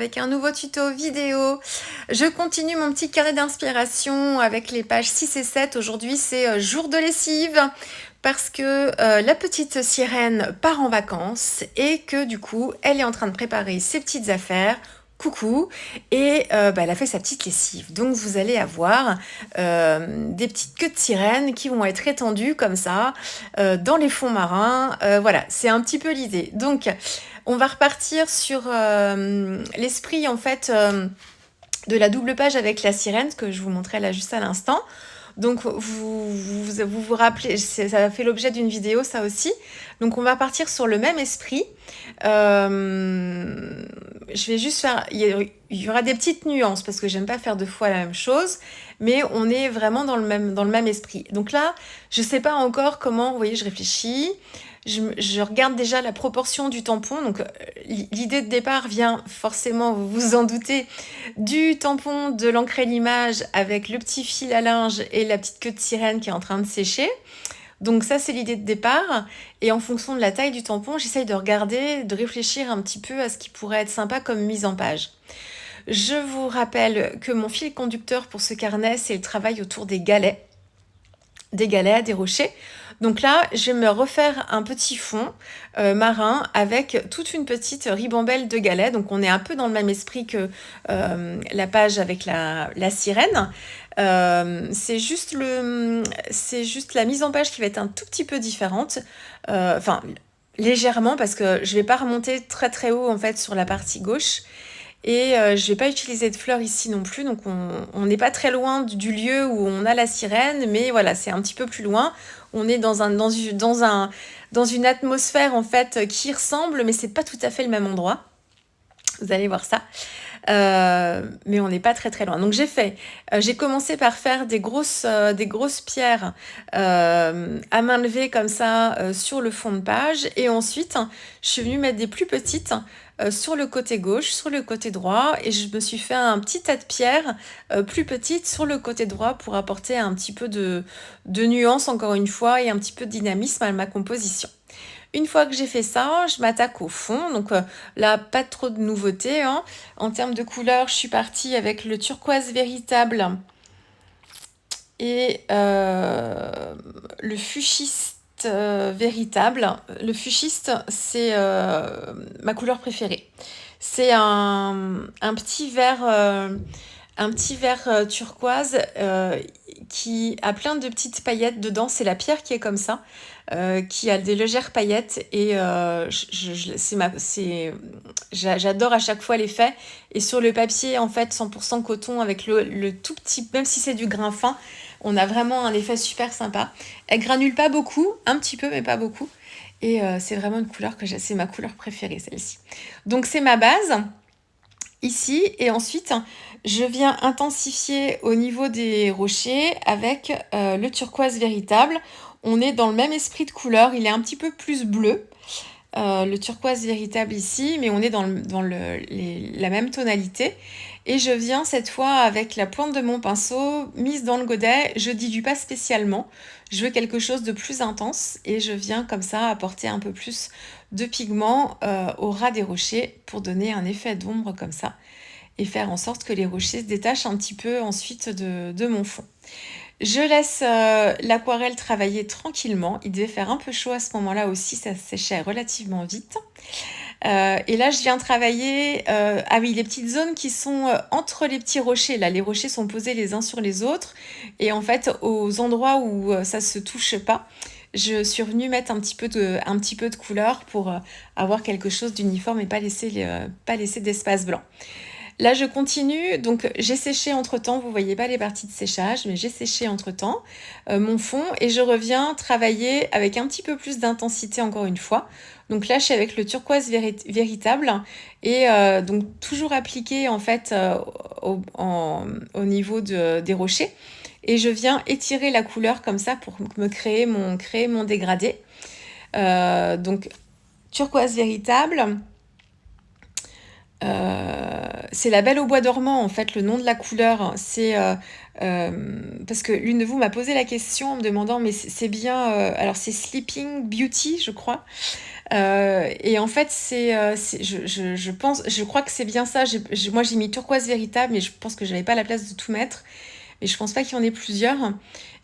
avec un nouveau tuto vidéo. Je continue mon petit carnet d'inspiration avec les pages 6 et 7. Aujourd'hui, c'est jour de lessive parce que la petite sirène part en vacances et que du coup, elle est en train de préparer ses petites affaires. Coucou, et elle a fait sa petite lessive. Donc vous allez avoir des petites queues de sirène qui vont être étendues comme ça dans les fonds marins. Voilà, c'est un petit peu l'idée. Donc on va repartir sur l'esprit en fait de la double page avec la sirène que je vous montrais là juste à l'instant. Donc vous rappelez, ça a fait l'objet d'une vidéo ça aussi. Donc on va partir sur le même esprit. Je vais juste faire, il y aura des petites nuances parce que j'aime pas faire deux fois la même chose, mais on est vraiment dans le même esprit. Donc là, je sais pas encore comment, vous voyez, je réfléchis. Je regarde déjà la proportion du tampon. Donc l'idée de départ vient forcément, vous vous en doutez, du tampon de l'ancrer l'image avec le petit fil à linge et la petite queue de sirène qui est en train de sécher. Donc ça, c'est l'idée de départ. Et en fonction de la taille du tampon, j'essaye de regarder, de réfléchir un petit peu à ce qui pourrait être sympa comme mise en page. Je vous rappelle que mon fil conducteur pour ce carnet, c'est le travail autour des galets, des rochers. Donc là, je vais me refaire un petit fond marin avec toute une petite ribambelle de galets. Donc on est un peu dans le même esprit que la page avec la sirène. C'est juste la mise en page qui va être un tout petit peu différente. Enfin, légèrement parce que je vais pas remonter très très haut en fait sur la partie gauche. Et je vais pas utiliser de fleurs ici non plus, donc on n'est pas très loin du lieu où on a la sirène, mais voilà, c'est un petit peu plus loin. On est dans une atmosphère en fait qui ressemble, mais c'est pas tout à fait le même endroit. Vous allez voir ça. Mais on n'est pas très très loin. Donc j'ai commencé par faire des grosses pierres à main levée comme ça sur le fond de page, et ensuite je suis venue mettre des plus petites sur le côté gauche, sur le côté droit, et je me suis fait un petit tas de pierres plus petites sur le côté droit pour apporter un petit peu de nuance encore une fois et un petit peu de dynamisme à ma composition. Une fois que j'ai fait ça, je m'attaque au fond. Donc là, pas trop de nouveautés, hein. En termes de couleur, je suis partie avec le turquoise véritable et le fuchsiste véritable. Le fuchsiste, c'est ma couleur préférée. C'est un petit vert turquoise qui a plein de petites paillettes dedans. C'est la pierre qui est comme ça, qui a des légères paillettes, et j'adore à chaque fois l'effet. Et sur le papier en fait 100% coton avec le tout petit, même si c'est du grain fin, on a vraiment un effet super sympa. Elle granule pas beaucoup, un petit peu mais pas beaucoup. Et c'est vraiment une couleur c'est ma couleur préférée, celle-ci. Donc c'est ma base ici, et ensuite je viens intensifier au niveau des rochers avec le turquoise véritable. On est dans le même esprit de couleur, il est un petit peu plus bleu, le turquoise véritable ici, mais on est dans la même tonalité. Et je viens cette fois avec la pointe de mon pinceau mise dans le godet. Je dilue pas spécialement, je veux quelque chose de plus intense, et je viens comme ça apporter un peu plus de pigment au ras des rochers pour donner un effet d'ombre comme ça et faire en sorte que les rochers se détachent un petit peu ensuite de mon fond. Je laisse l'aquarelle travailler tranquillement. Il devait faire un peu chaud à ce moment-là aussi, ça séchait relativement vite. Et là, je viens travailler les petites zones qui sont entre les petits rochers. Là, les rochers sont posés les uns sur les autres. Et en fait, aux endroits où ça ne se touche pas, je suis revenue mettre un petit peu de couleur pour avoir quelque chose d'uniforme et pas laisser d'espace blanc. Là, je continue, donc j'ai séché entre-temps, vous voyez pas les parties de séchage, mais j'ai séché entre-temps mon fond, et je reviens travailler avec un petit peu plus d'intensité encore une fois. Donc là, je suis avec le turquoise véritable, et donc toujours appliqué en fait au niveau des rochers, et je viens étirer la couleur comme ça pour me créer mon dégradé. Donc turquoise véritable. c'est la Belle au bois dormant, en fait, le nom de la couleur. Parce que l'une de vous m'a posé la question en me demandant, mais c'est bien... alors, c'est Sleeping Beauty, je crois. Et en fait, je crois que c'est bien ça. Moi, j'ai mis turquoise véritable, mais je pense que j'avais pas la place de tout mettre. Et je pense pas qu'il y en ait plusieurs.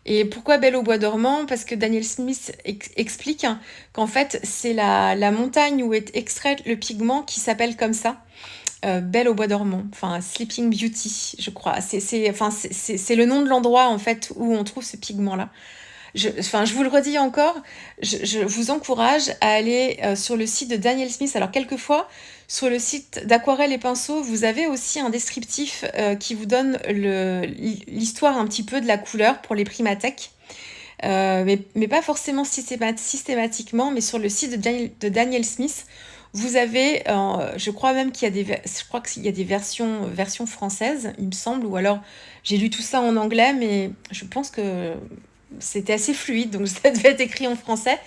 Et pourquoi Belle au bois dormant? Parce que Daniel Smith explique qu'en fait, c'est la montagne où est extrait le pigment qui s'appelle comme ça. Belle au bois dormant, enfin Sleeping Beauty, je crois. C'est le nom de l'endroit en fait où on trouve ce pigment-là. Je vous le redis encore, je vous encourage à aller sur le site de Daniel Smith. Alors, quelquefois, sur le site d'Aquarelle et Pinceaux, vous avez aussi un descriptif qui vous donne l'histoire un petit peu de la couleur pour les Primatech. Mais pas forcément systématiquement, mais sur le site de Daniel Smith, vous avez, je crois même je crois qu'il y a des versions françaises, il me semble, ou alors j'ai lu tout ça en anglais, mais je pense que c'était assez fluide, donc ça devait être écrit en français.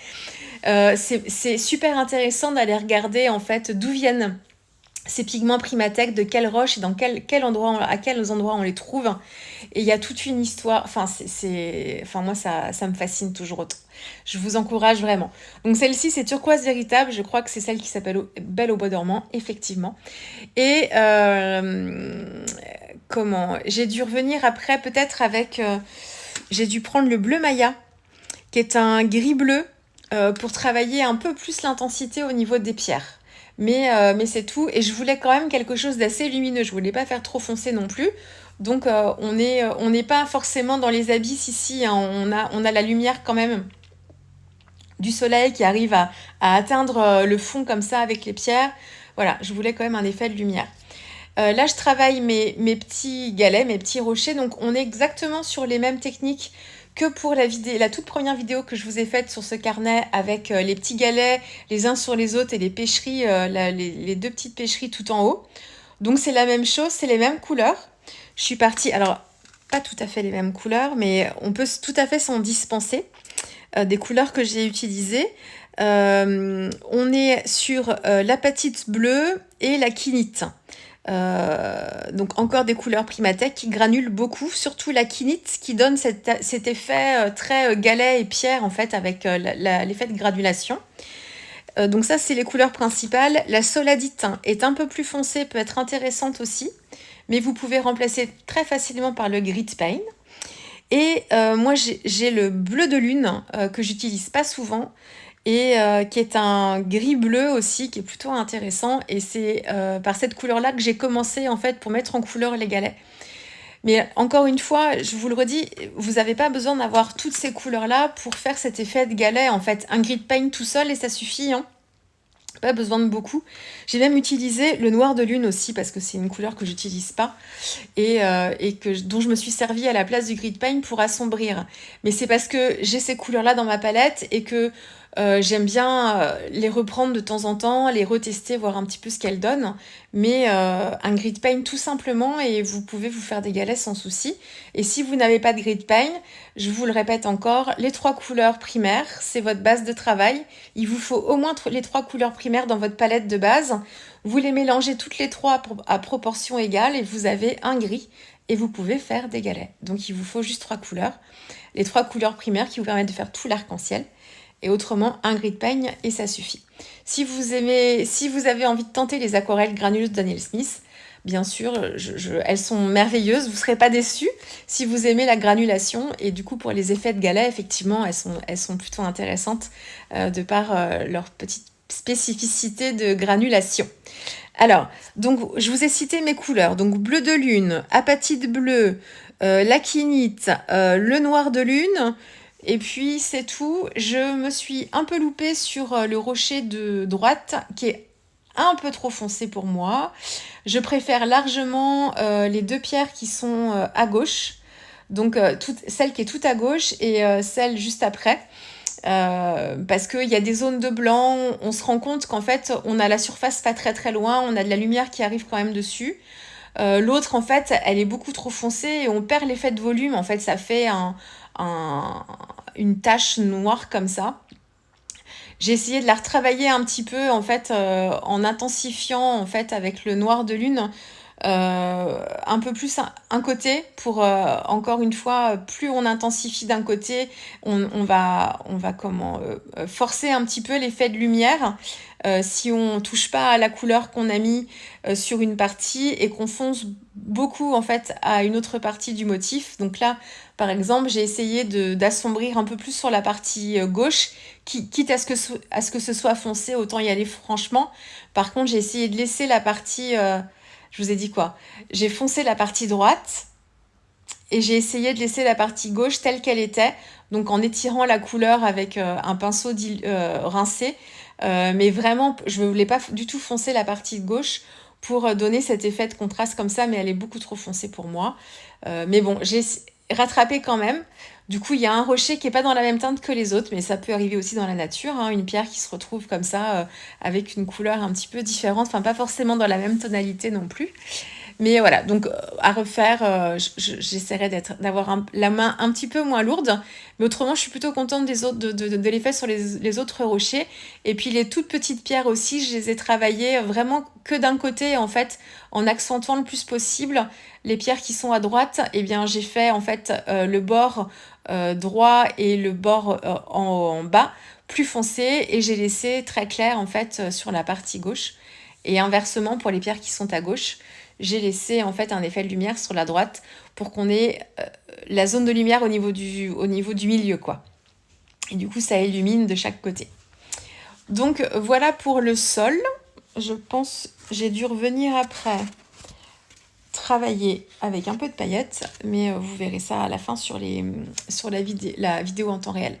C'est super intéressant d'aller regarder en fait d'où viennent ces pigments Primatech, de quelle roche et à quels endroits on les trouve. Et il y a toute une histoire. Enfin moi ça me fascine toujours autant. Je vous encourage vraiment. Donc celle-ci c'est turquoise véritable. Je crois que c'est celle qui s'appelle Belle au bois dormant, effectivement. Et comment j'ai dû revenir après peut-être avec. J'ai dû prendre le bleu Maya, qui est un gris bleu, pour travailler un peu plus l'intensité au niveau des pierres. Mais c'est tout. Et je voulais quand même quelque chose d'assez lumineux. Je voulais pas faire trop foncé non plus. Donc on n'est pas forcément dans les abysses ici. Hein. On a la lumière quand même du soleil qui arrive à atteindre le fond comme ça avec les pierres. Voilà, je voulais quand même un effet de lumière. Là, je travaille mes petits galets, mes petits rochers. Donc, on est exactement sur les mêmes techniques que pour la toute première vidéo que je vous ai faite sur ce carnet avec les petits galets les uns sur les autres et les pêcheries, les deux petites pêcheries tout en haut. Donc, c'est la même chose, c'est les mêmes couleurs. Je suis partie, alors, pas tout à fait les mêmes couleurs, mais on peut tout à fait s'en dispenser des couleurs que j'ai utilisées. On est sur l'apatite bleue et la quinite. Donc encore des couleurs Primatech qui granulent beaucoup, surtout la quinite qui donne cet effet très galet et pierre en fait avec l'effet de granulation. Donc ça c'est les couleurs principales. La soladite est un peu plus foncée, peut être intéressante aussi, mais vous pouvez remplacer très facilement par le grit paint. Et moi j'ai le bleu de lune que j'utilise pas souvent et qui est un gris bleu aussi, qui est plutôt intéressant. Et c'est par cette couleur-là que j'ai commencé en fait pour mettre en couleur les galets. Mais encore une fois, je vous le redis, vous n'avez pas besoin d'avoir toutes ces couleurs-là pour faire cet effet de galet. En fait, un grit paint tout seul et ça suffit. Hein. Pas besoin de beaucoup. J'ai même utilisé le noir de lune aussi parce que c'est une couleur que j'utilise pas et dont je me suis servie à la place du grit paint pour assombrir. Mais c'est parce que j'ai ces couleurs-là dans ma palette et que j'aime bien les reprendre de temps en temps, les retester, voir un petit peu ce qu'elles donnent. Mais un grit paint tout simplement et vous pouvez vous faire des galets sans souci. Et si vous n'avez pas de grit paint, je vous le répète encore, les 3 couleurs primaires, c'est votre base de travail. Il vous faut au moins les 3 couleurs primaires dans votre palette de base. Vous les mélangez toutes les 3 à proportion égale et vous avez un gris et vous pouvez faire des galets. Donc il vous faut juste 3 couleurs. Les 3 couleurs primaires qui vous permettent de faire tout l'arc-en-ciel. Et autrement, un gris de peigne et ça suffit. Si vous avez envie de tenter les aquarelles granuleuses de Daniel Smith, bien sûr, elles sont merveilleuses, vous ne serez pas déçus si vous aimez la granulation. Et du coup, pour les effets de galet, effectivement, elles sont plutôt intéressantes de par leur petite spécificité de granulation. Alors, donc, je vous ai cité mes couleurs. Donc, bleu de lune, apatite bleue, l'aquinite, le noir de lune. Et puis c'est tout. Je me suis un peu loupée sur le rocher de droite qui est un peu trop foncé pour moi. Je préfère largement les 2 pierres qui sont à gauche. Donc celle qui est tout à gauche et celle juste après. Parce qu'il y a des zones de blanc, on se rend compte qu'en fait on a la surface pas très très loin, on a de la lumière qui arrive quand même dessus. L'autre en fait elle est beaucoup trop foncée et on perd l'effet de volume. En fait ça fait une tache noire comme ça. J'ai essayé de la retravailler un petit peu en fait en intensifiant en fait avec le noir de lune un peu plus un côté pour, encore une fois, plus on intensifie d'un côté, on va forcer un petit peu l'effet de lumière. Si on touche pas à la couleur qu'on a mis sur une partie et qu'on fonce beaucoup en fait à une autre partie du motif. Donc là, par exemple, j'ai essayé d'assombrir un peu plus sur la partie gauche, quitte à ce que ce soit foncé, autant y aller franchement. Par contre, j'ai essayé de laisser la partie... je vous ai dit quoi? J'ai foncé la partie droite et j'ai essayé de laisser la partie gauche telle qu'elle était, donc en étirant la couleur avec un pinceau rincé. Mais vraiment, je ne voulais pas du tout foncer la partie gauche pour donner cet effet de contraste comme ça, mais elle est beaucoup trop foncée pour moi. Mais bon, j'ai rattrapé quand même. Du coup, il y a un rocher qui n'est pas dans la même teinte que les autres, mais ça peut arriver aussi dans la nature, hein, une pierre qui se retrouve comme ça, avec une couleur un petit peu différente, enfin pas forcément dans la même tonalité non plus. Mais voilà, donc à refaire, j'essaierai d'avoir la main un petit peu moins lourde. Mais autrement, je suis plutôt contente de l'effet sur les autres rochers. Et puis les toutes petites pierres aussi, je les ai travaillées vraiment que d'un côté, en fait, en accentuant le plus possible. Les pierres qui sont à droite, eh bien, j'ai fait en fait le bord droit et le bord en bas plus foncé. Et j'ai laissé très clair en fait sur la partie gauche. Et inversement, pour les pierres qui sont à gauche, j'ai laissé en fait un effet de lumière sur la droite pour qu'on ait la zone de lumière au niveau du milieu, quoi. Et du coup, ça illumine de chaque côté. Donc voilà pour le sol. Je pense j'ai dû revenir après travailler avec un peu de paillettes, mais vous verrez ça à la fin sur la vidéo en temps réel.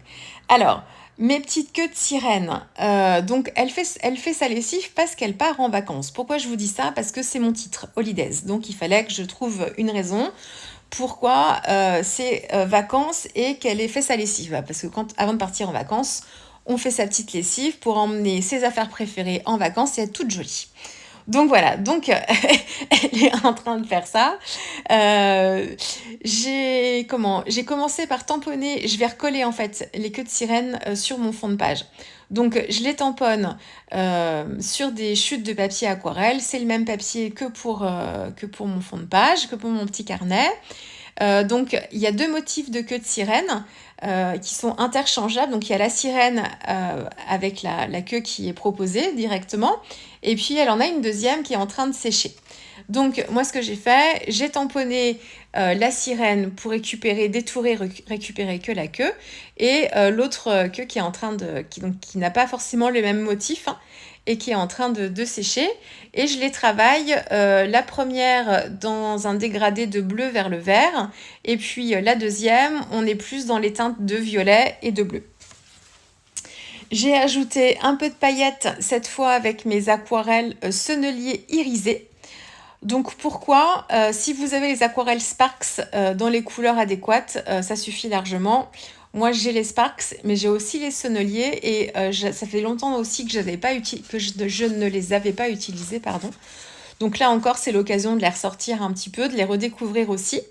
Alors, mes petites queues de sirène. Donc, elle fait sa lessive parce qu'elle part en vacances. Pourquoi je vous dis ça? Parce que c'est mon titre, Holidays. Donc, il fallait que je trouve une raison pourquoi c'est vacances et qu'elle ait fait sa lessive. Parce que avant de partir en vacances, on fait sa petite lessive pour emmener ses affaires préférées en vacances et être toute jolie. Donc voilà, donc elle est en train de faire ça. J'ai commencé par tamponner, je vais recoller en fait les queues de sirène sur mon fond de page. Donc je les tamponne sur des chutes de papier aquarelle. C'est le même papier que pour mon fond de page, que pour mon petit carnet. Donc il y a 2 motifs de queue de sirène qui sont interchangeables. Donc il y a la sirène avec la queue qui est proposée directement, et puis elle en a une deuxième qui est en train de sécher. Donc moi ce que j'ai fait, j'ai tamponné la sirène pour détourer, récupérer que la queue, et l'autre queue qui est en train qui n'a pas forcément le même motif, hein, et qui est en train de sécher. Et je les travaille, la première dans un dégradé de bleu vers le vert, et puis la deuxième, on est plus dans les teintes de violet et de bleu. J'ai ajouté un peu de paillettes, cette fois avec mes aquarelles sennelier irisées. Donc pourquoi si vous avez les aquarelles Sparks dans les couleurs adéquates, ça suffit largement. Moi, j'ai les Sparks, mais j'ai aussi les senneliers, et ça fait longtemps aussi que je ne les avais pas utilisés, pardon. Donc là encore, c'est l'occasion de les ressortir un petit peu, de les redécouvrir aussi.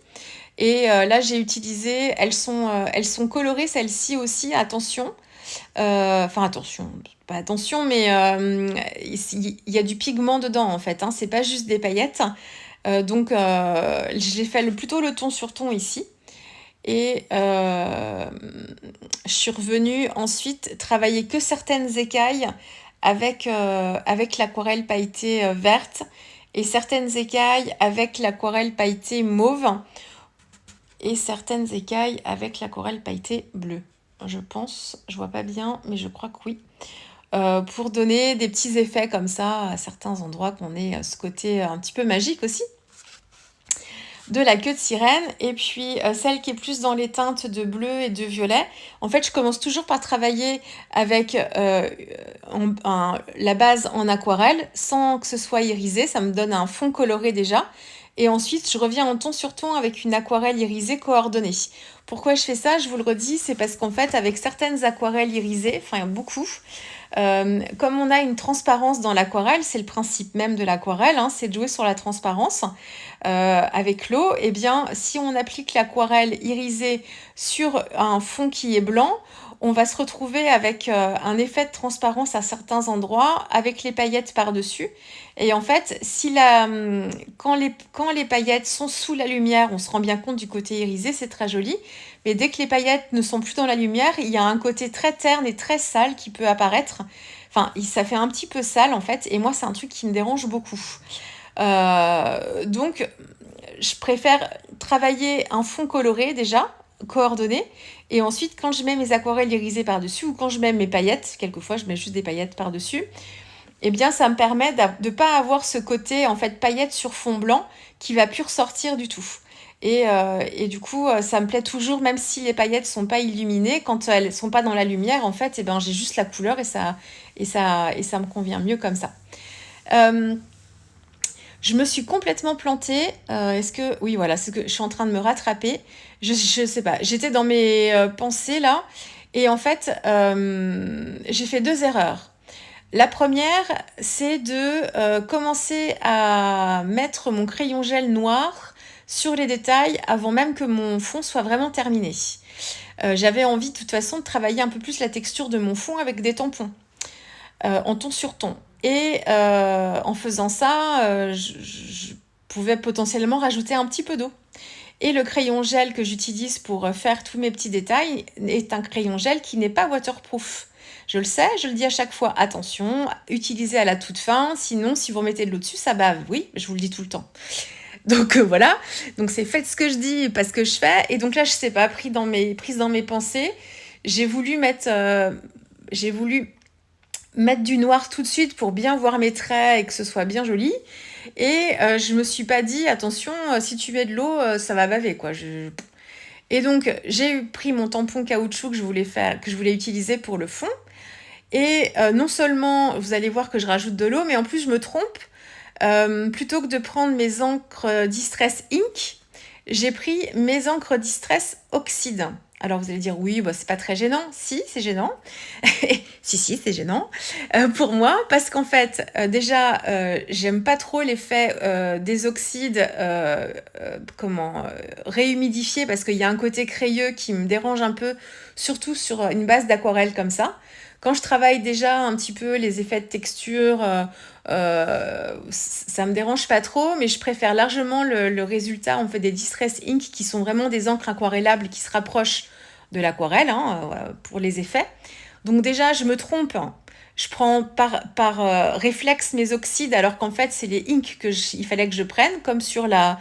Et là, j'ai utilisé, elles sont colorées, celles-ci aussi, attention. Enfin, attention, pas attention, mais il y a du pigment dedans, en fait, hein, c'est pas juste des paillettes. Donc, j'ai fait plutôt le ton sur ton ici. Et je suis revenue ensuite travailler que certaines écailles avec l'aquarelle pailletée verte, et certaines écailles avec l'aquarelle pailletée mauve, et certaines écailles avec l'aquarelle pailletée bleue. Je pense, je vois pas bien, mais je crois que oui. Pour donner des petits effets comme ça à certains endroits, qu'on ait ce côté un petit peu magique aussi de la queue de sirène. Et puis celle qui est plus dans les teintes de bleu et de violet, en fait je commence toujours par travailler avec la base en aquarelle sans que ce soit irisé, ça me donne un fond coloré déjà, et ensuite je reviens en ton sur ton avec une aquarelle irisée coordonnée. Pourquoi je fais ça? Je vous le redis, c'est parce qu'en fait avec certaines aquarelles irisées, enfin beaucoup, comme on a une transparence dans l'aquarelle, c'est le principe même de l'aquarelle, hein, c'est de jouer sur la transparence avec l'eau. Et bien si on applique l'aquarelle irisée sur un fond qui est blanc, on va se retrouver avec un effet de transparence à certains endroits, avec les paillettes par-dessus. Et en fait, quand les paillettes sont sous la lumière, on se rend bien compte du côté irisé, c'est très joli. Mais dès que les paillettes ne sont plus dans la lumière, il y a un côté très terne et très sale qui peut apparaître. Enfin, ça fait un petit peu sale en fait, et moi c'est un truc qui me dérange beaucoup. Donc, je préfère travailler un fond coloré déjà, coordonné, et ensuite quand je mets mes aquarelles irisées par-dessus ou quand je mets mes paillettes, quelquefois je mets juste des paillettes par-dessus, eh bien ça me permet de ne pas avoir ce côté en fait paillettes sur fond blanc qui va plus ressortir du tout. Et du coup, ça me plaît toujours, même si les paillettes sont pas illuminées, quand elles sont pas dans la lumière, en fait, eh ben, j'ai juste la couleur et ça me convient mieux comme ça. Euh, je me suis complètement plantée. Est-ce que... Oui, voilà, c'est que je suis en train de me rattraper. Je sais pas. J'étais dans mes pensées là. Et en fait, j'ai fait 2 erreurs. La première, c'est de commencer à mettre mon crayon gel noir sur les détails avant même que mon fond soit vraiment terminé. J'avais envie de toute façon de travailler un peu plus la texture de mon fond avec des tampons en ton sur ton. Et en faisant ça, je pouvais potentiellement rajouter un petit peu d'eau. Et le crayon gel que j'utilise pour faire tous mes petits détails est un crayon gel qui n'est pas waterproof. Je le sais, je le dis à chaque fois, attention, utilisez à la toute fin, sinon si vous remettez de l'eau dessus, ça bave. Oui, je vous le dis tout le temps. Donc voilà, donc c'est faites ce que je dis, pas ce que je fais. Et donc là, je sais pas, prise dans mes pensées, j'ai voulu mettre du noir tout de suite pour bien voir mes traits et que ce soit bien joli. Et je me suis pas dit, attention, si tu mets de l'eau, ça va baver, quoi. Et donc, j'ai pris mon tampon caoutchouc que je voulais utiliser pour le fond. Et non seulement, vous allez voir que je rajoute de l'eau, mais en plus, je me trompe. Plutôt que de prendre mes encres Distress Ink, j'ai pris mes encres Distress Oxide. Alors vous allez dire oui, bah, c'est pas très gênant. Si, c'est gênant. Si, c'est gênant pour moi parce qu'en fait, déjà, j'aime pas trop l'effet des oxydes réhumidifiés parce qu'il y a un côté crayeux qui me dérange un peu, surtout sur une base d'aquarelle comme ça. Quand je travaille déjà un petit peu les effets de texture, ça me dérange pas trop, mais je préfère largement le résultat. On fait des Distress Ink qui sont vraiment des encres aquarellables qui se rapprochent de l'aquarelle pour les effets. Donc déjà, je me trompe. Je prends par réflexe mes oxydes alors qu'en fait, c'est les inks il fallait que je prenne, comme sur la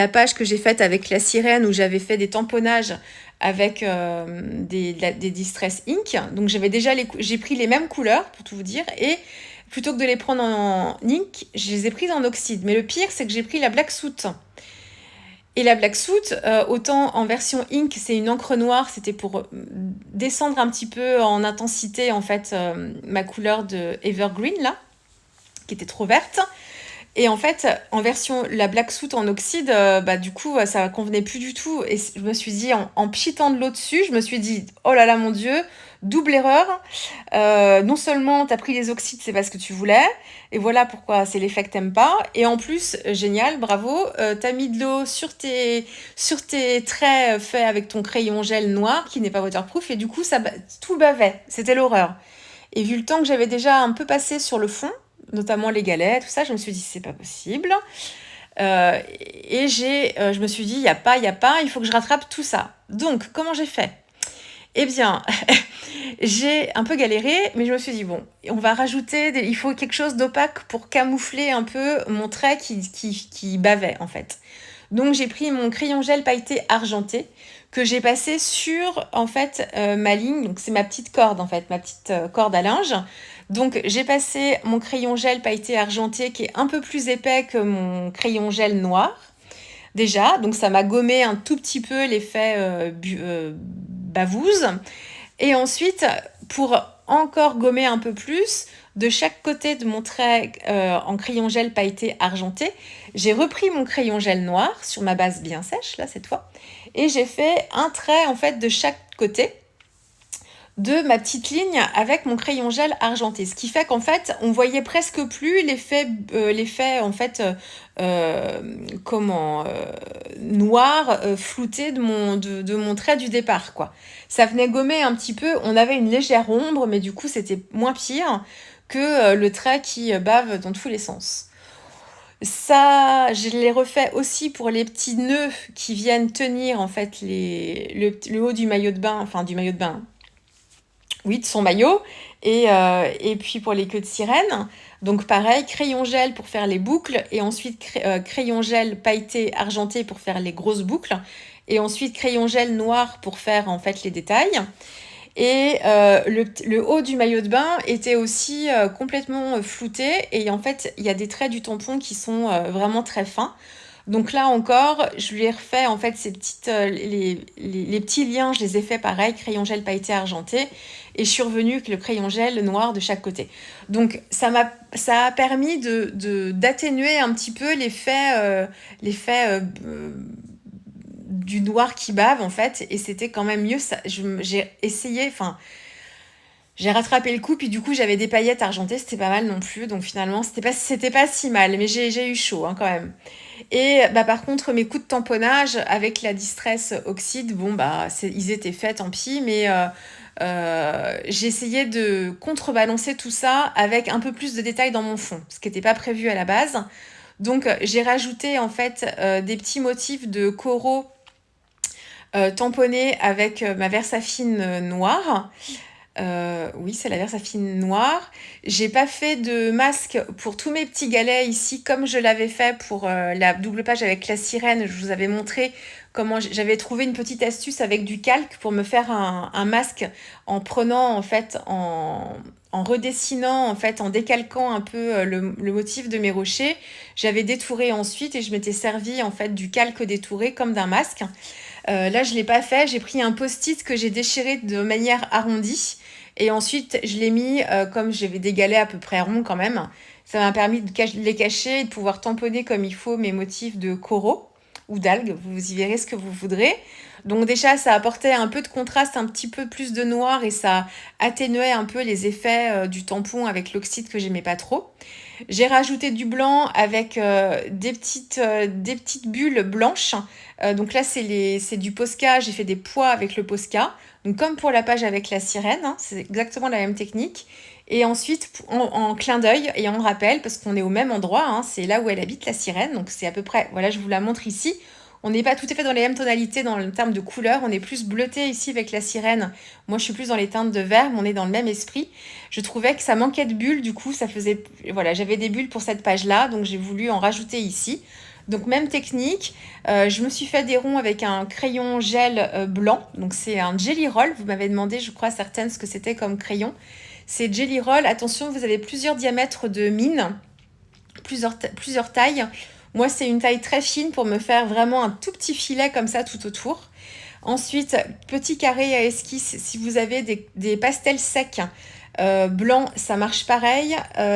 page que j'ai faite avec la sirène où j'avais fait des tamponnages avec des Distress Ink. Donc j'ai pris les mêmes couleurs, pour tout vous dire, et plutôt que de les prendre en ink, je les ai prises en oxyde. Mais le pire, c'est que j'ai pris la Black Soot. Et la Black Soot, autant en version ink, c'est une encre noire, c'était pour descendre un petit peu en intensité, en fait, ma couleur de Evergreen, là, qui était trop verte. Et en fait, en version la Black Soot en oxyde, du coup, ça convenait plus du tout. Et je me suis dit, en pchitant de l'eau dessus, je me suis dit, oh là là, mon Dieu, double erreur. Non seulement t'as pris les oxydes, c'est parce que tu voulais, et voilà pourquoi c'est l'effet que t'aimes pas. Et en plus, génial, bravo, t'as mis de l'eau sur tes traits faits avec ton crayon gel noir, qui n'est pas waterproof, et du coup, tout bavait. C'était l'horreur. Et vu le temps que j'avais déjà un peu passé sur le fond, notamment les galets, tout ça, je me suis dit, c'est pas possible. Et je me suis dit, il y a pas, il faut que je rattrape tout ça. Donc, comment j'ai fait ? Eh bien, j'ai un peu galéré, mais je me suis dit, bon, on va rajouter, il faut quelque chose d'opaque pour camoufler un peu mon trait qui bavait, en fait. Donc, j'ai pris mon crayon gel pailleté argenté que j'ai passé sur, en fait, ma ligne. Donc, c'est ma petite corde, en fait, ma petite corde à linge. Donc, j'ai passé mon crayon gel pailleté argenté qui est un peu plus épais que mon crayon gel noir. Déjà, donc ça m'a gommé un tout petit peu l'effet bavouze. Et ensuite, pour encore gommer un peu plus, de chaque côté de mon trait en crayon gel pailleté argenté, j'ai repris mon crayon gel noir sur ma base bien sèche, là, cette fois, et j'ai fait un trait, en fait, de chaque côté. de ma petite ligne avec mon crayon gel argenté. Ce qui fait qu'en fait, on voyait presque plus l'effet en fait, noir, flouté de mon trait du départ, quoi. Ça venait gommer un petit peu, on avait une légère ombre, mais du coup, c'était moins pire que le trait qui bave dans tous les sens. Ça, je l'ai refait aussi pour les petits nœuds qui viennent tenir en fait le haut du maillot de bain, enfin du maillot de bain, oui, de son maillot. Et puis pour les queues de sirène, donc pareil, crayon gel pour faire les boucles, et ensuite crayon gel pailleté argenté pour faire les grosses boucles, et ensuite crayon gel noir pour faire en fait les détails. Et le haut du maillot de bain était aussi complètement flouté. Et en fait, il y a des traits du tampon qui sont vraiment très fins. Donc là encore, je lui ai refait en fait ces petites, les petits liens, je les ai fait pareil, crayon gel pailleté argenté. Et je suis revenue avec le crayon gel noir de chaque côté. Donc ça a permis d'atténuer un petit peu l'effet du noir qui bave en fait, et c'était quand même mieux. J'ai essayé, enfin j'ai rattrapé le coup, puis du coup j'avais des paillettes argentées, c'était pas mal non plus, donc finalement c'était pas si mal, mais j'ai eu chaud hein, quand même. Et bah par contre mes coups de tamponnage avec la Distress Oxyde, bon bah ils étaient faits, tant pis, mais j'ai essayé de contrebalancer tout ça avec un peu plus de détails dans mon fond, ce qui n'était pas prévu à la base. Donc j'ai rajouté en fait des petits motifs de coraux tamponnée avec ma Versafine noire. Oui, c'est la Versafine noire. J'ai pas fait de masque pour tous mes petits galets ici, comme je l'avais fait pour la double page avec la sirène. Je vous avais montré comment j'avais trouvé une petite astuce avec du calque pour me faire un masque en prenant en fait, en redessinant en fait, en décalquant un peu le motif de mes rochers. J'avais détouré ensuite et je m'étais servi en fait du calque détouré comme d'un masque. Là, je ne l'ai pas fait. J'ai pris un post-it que j'ai déchiré de manière arrondie. Et ensuite, je l'ai mis, comme j'avais des galets à peu près ronds quand même. Ça m'a permis de les cacher et de pouvoir tamponner comme il faut mes motifs de coraux ou d'algues. Vous y verrez ce que vous voudrez. Donc déjà, ça apportait un peu de contraste, un petit peu plus de noir, et ça atténuait un peu les effets du tampon avec l'oxyde que j'aimais pas trop. J'ai rajouté du blanc avec des petites bulles blanches. Donc là, c'est du Posca. J'ai fait des pois avec le Posca. Donc comme pour la page avec la sirène, hein, c'est exactement la même technique. Et ensuite, en clin d'œil et en rappel, parce qu'on est au même endroit, hein, c'est là où elle habite, la sirène. Donc c'est à peu près, voilà, je vous la montre ici. On n'est pas tout à fait dans les mêmes tonalités dans le terme de couleur. On est plus bleuté ici avec la sirène. Moi, je suis plus dans les teintes de vert, mais on est dans le même esprit. Je trouvais que ça manquait de bulles, du coup, ça faisait... Voilà, j'avais des bulles pour cette page-là, donc j'ai voulu en rajouter ici. Donc, même technique. Je me suis fait des ronds avec un crayon gel blanc. Donc, c'est un Jelly Roll. Vous m'avez demandé, je crois, certaines, ce que c'était comme crayon. C'est Jelly Roll. Attention, vous avez plusieurs diamètres de mine, plusieurs tailles. Moi, c'est une taille très fine pour me faire vraiment un tout petit filet comme ça tout autour. Ensuite, petit carré à esquisse, si vous avez des pastels secs blancs, ça marche pareil.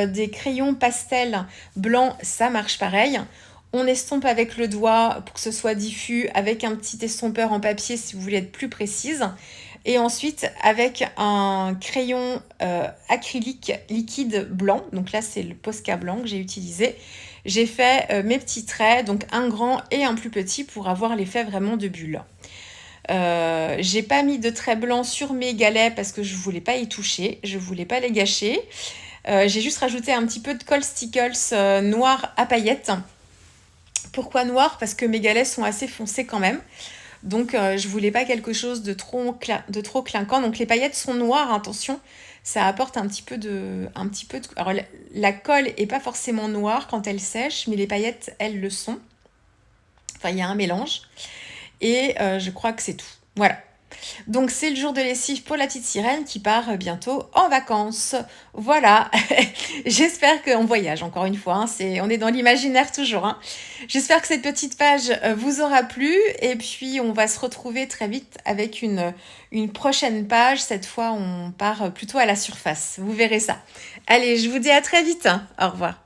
Des crayons pastels blancs, ça marche pareil. On estompe avec le doigt pour que ce soit diffus, avec un petit estompeur en papier si vous voulez être plus précise. Et ensuite, avec un crayon acrylique liquide blanc, donc là c'est le Posca blanc que j'ai utilisé, j'ai fait mes petits traits, donc un grand et un plus petit pour avoir l'effet vraiment de bulle. J'ai pas mis de traits blancs sur mes galets parce que je voulais pas y toucher, je voulais pas les gâcher. J'ai juste rajouté un petit peu de colle stickles noir à paillettes. Pourquoi noir? Parce que mes galets sont assez foncés quand même. Donc je voulais pas quelque chose de trop clinquant. Donc les paillettes sont noires, attention, ça apporte un petit peu de... Alors la colle est pas forcément noire quand elle sèche, mais les paillettes, elles le sont. Enfin, il y a un mélange. Et je crois que c'est tout. Voilà. Donc c'est le jour de lessive pour la petite sirène qui part bientôt en vacances. Voilà, j'espère qu'on voyage encore une fois, hein. On est dans l'imaginaire toujours, hein. J'espère que cette petite page vous aura plu, et puis on va se retrouver très vite avec une prochaine page. Cette fois on part plutôt à la surface, vous verrez ça. Allez, je vous dis à très vite, hein. Au revoir.